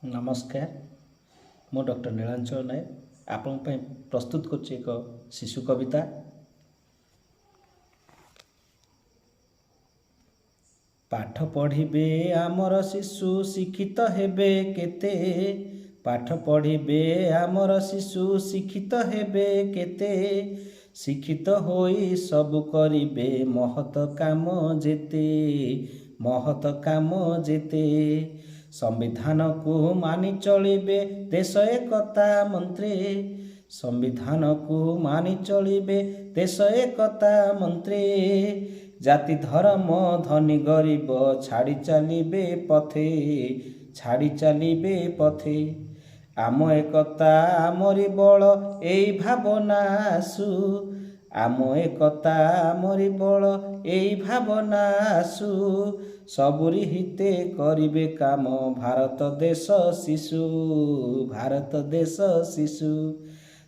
नमस्कार मु डॉक्टर नीलांचल नायक आपण प्रस्तुत कर एक शिशु कविता। पाठ पढ़िबे आमर शिशु शिक्षित हेबे केते, पाठ पढ़िबे आमर शिशु शिक्षित हेबे केते, शिक्षित होई सब करिबे महत काम जेते, महत काम जेते। संविधान को मानि चलिबे देश एकता मंत्री, संविधान को मानि चलिबे देश एकता मंत्री। जाति धर्म धनी गरीब छाड़ी चलिबे पथे, छाड़ी चलिबे पथे। आम एकता आमरी बल एई भावना आसु, आम एकता आमरी बल एई भावना आसु। सबुरी हिते करिबे काम भारत देश शिशु, भारत देश शिशु।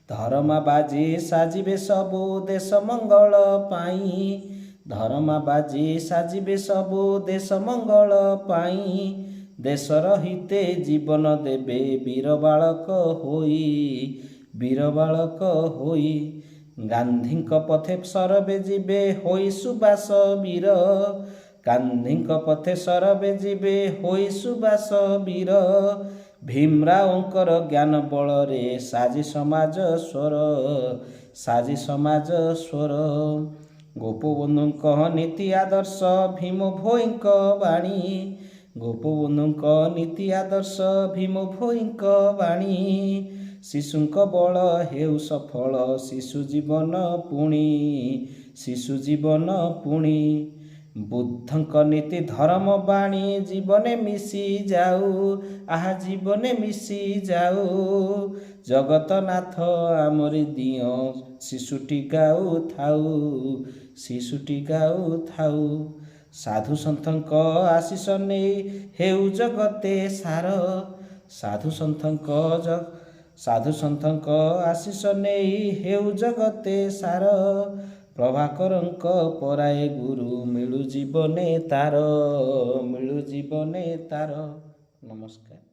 धर्मबाजी साजिबे सबु देश मंगल पाई, धर्मबाजी साजिबे सबु देश मंगल पाई। देशर हिते जीवन देबे वीर बालक होई, वीर बालक होई। गांधींक पथे सरबे जीवे होई सुबास वीर, गांधींक पथे सरबे जीवे होई सुबास वीर। भीमरावंकर ज्ञान बल रे साजी समाज स्वर, साजी समाज स्वर। गोपबंधुंक नीति आदर्श भीम भोईंक बाणी, गोपबंधुंक नीति आदर्श भीम भोईंक बाणी। शिशुंक बल हेउ सफल शिशु जीवन पुणी, शिशु जीवन पुणी। बुद्धंक नीति धर्म बाणी जीवने मिशी जाऊ, आहा जीवने मिशी जाऊ। जगतनाथ आमरी दियो शिशुटी गाऊ थाऊ, शिशुटी गाऊ थाऊ। साधु सन्थंक आशीष नेई हेउ जगते सार, साधु सन्थंक आशीष नेई हेउ जगते सार। प्रभाकरंक पराए गुरु मिलु जीवने तार, मिलु जीवने तार। नमस्कार।